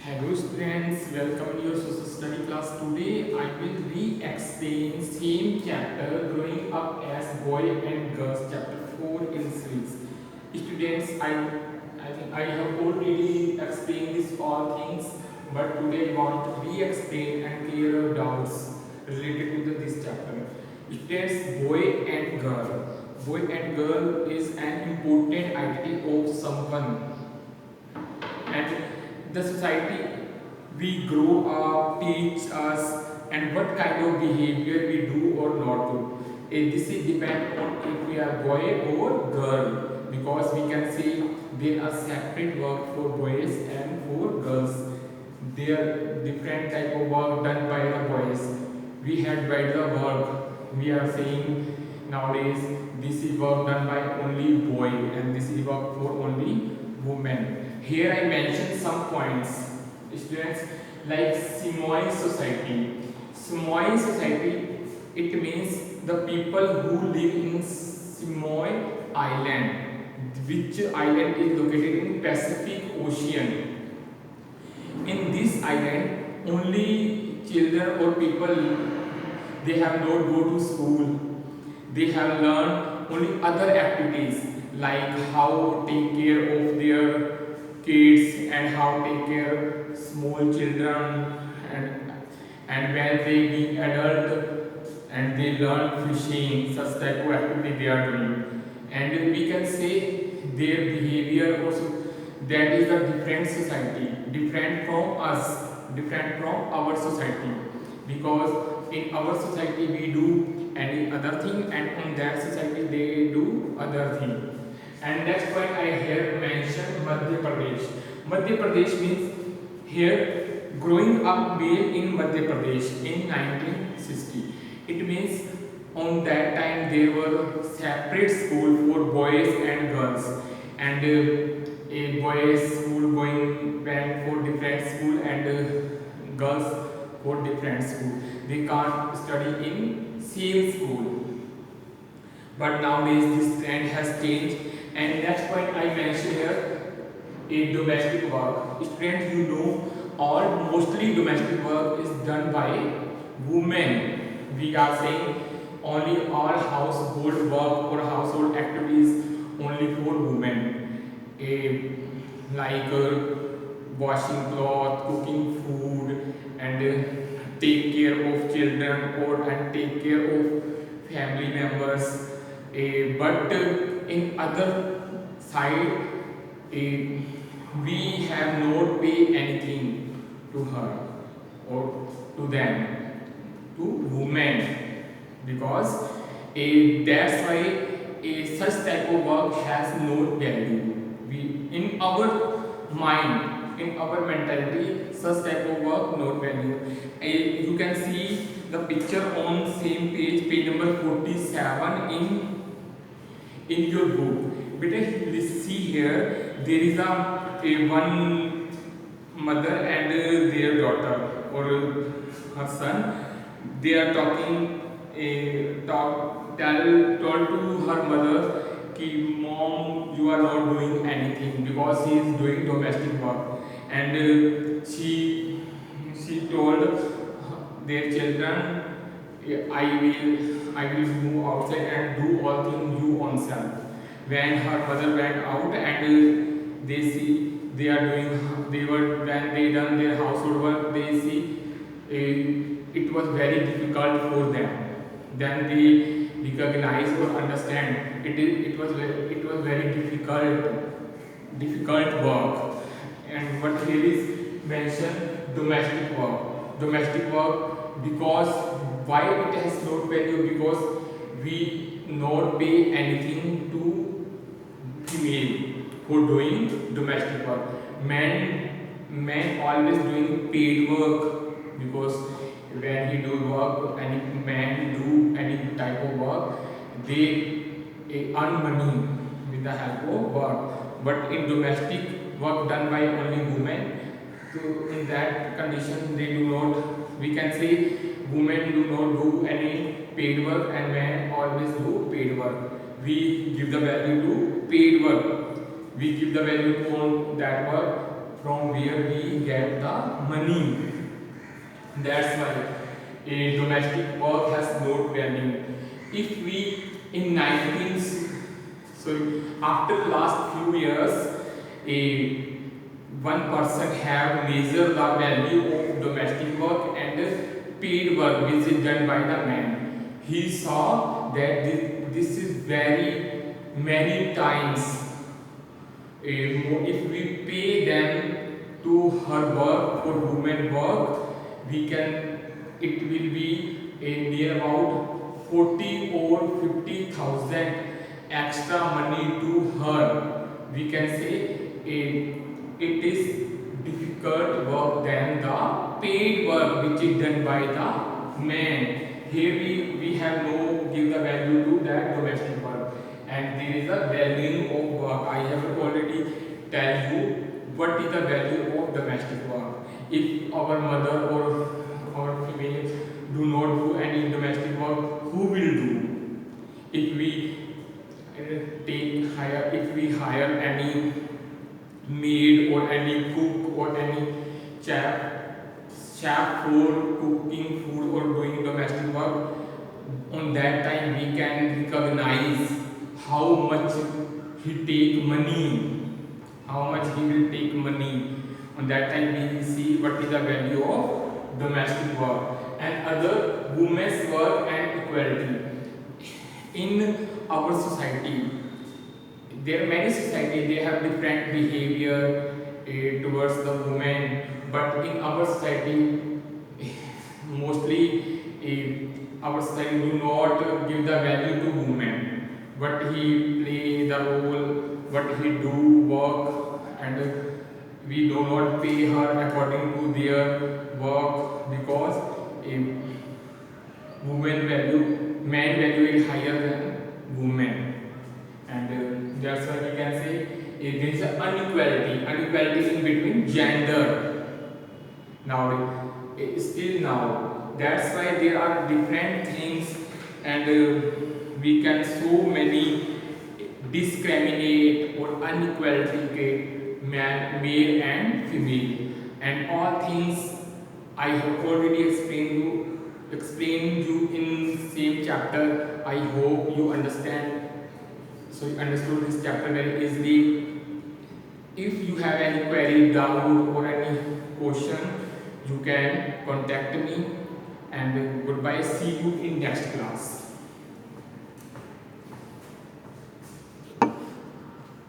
Hello students, welcome to your social study class. Today I will re-explain same chapter growing up as boy and girls chapter 4 in series. Students, I think I have already explained this all things, but today I want to re-explain and clear your doubts related to this chapter. Students, boy and girl. Boy and girl is an important identity of someone, and the society we grow up teach us and what kind of behavior we do or not do. This is depend on if we are boy or girl, because we can say there are separate work for boys and for girls. There are different type of work done by the boys. We had better work, we are saying nowadays this is work done by only boy and this is work for only women. Here I mention some points, students, like Samoan society. Samoan society, it means the people who live in Samoan Island, which island is located in Pacific Ocean. In this island, only children or people, they have not go to school. They have learned only other activities like how to take care of their kids and how to take care small children, and when they be adult and they learn fishing, such type of activity they are doing. And we can say their behavior also, that is a different society, different from us, different from our society, because in our society we do any other thing and in that society they do other thing. And next point I here mention Madhya Pradesh. Madhya Pradesh means here growing up male in Madhya Pradesh in 1960. It means on that time there were separate school for boys and girls, and a boys school going went for different school and girls for different school. They can't study in same school. But nowadays this trend has changed. And next point I mention here, a domestic work. Students, you know, all mostly domestic work is done by women. We are saying only all household work or household activities only for women. Like washing cloth, cooking food, and take care of children or and take care of family members. But in other side, we have not pay anything to her or to them, to women, because that's why such type of work has no value. We in our mind, in our mentality, such type of work not value. You can see the picture on same page, page number 47 in your book. Beta, see here, there is a one mother and their daughter or her son. They are talking, told to her mother कि mom, you are not doing anything, because she is doing domestic work. And she told their children, I will move outside and do all things you on self. When her mother went out and they see they are doing, they were when they done their household work, they see it was very difficult for them. Then they recognize or understand it was very difficult work. And what here is mentioned, domestic work, because why it has not value, because we not pay anything to female for doing domestic work. Men always doing paid work, because when he do work, any man do any type of work, they earn money with the help of work. But in domestic work done by only women, so in that condition they do not, we can say women do not do any paid work and men always do paid work. We give the value to paid work, we give the value on that work from where we get the money. That's why a domestic work has no value. If we in 19 sorry after the last few years, a one person have measured the value of domestic work and paid work which is done by the man. He saw that this is very many times. If we pay them to her work or women work, we can it will be near about 40 or 50,000 extra money to her. We can say it is difficult work than the paid work which is done by the man. Here we have no give the value to that domestic work, and there is a value of work. I have already tell you what is the value of domestic work. If our mother or our female do not do any domestic work, who will do? If we if we hire any maid or any cook or any chef for cooking food or doing domestic work, on that time we can recognize how much he take money, how much he will take money. On that time we will see what is the value of domestic work and other women's work and equality. In our society, there are many societies, they have different behavior towards the women, but in our society mostly our society do not give the value to women, what he play the role, what he do work, and we do not pay her according to their work, because women value, man value is higher than women, and that's why we can say there is an inequality in between gender. Now, still now, that's why there are different things, and we can so many discriminate or inequality male and female, and all things I have already explained you in same chapter. I hope you understand. So you understood this chapter very easily. If you have any query, doubt or any question, you can contact me, and goodbye. See you in next class.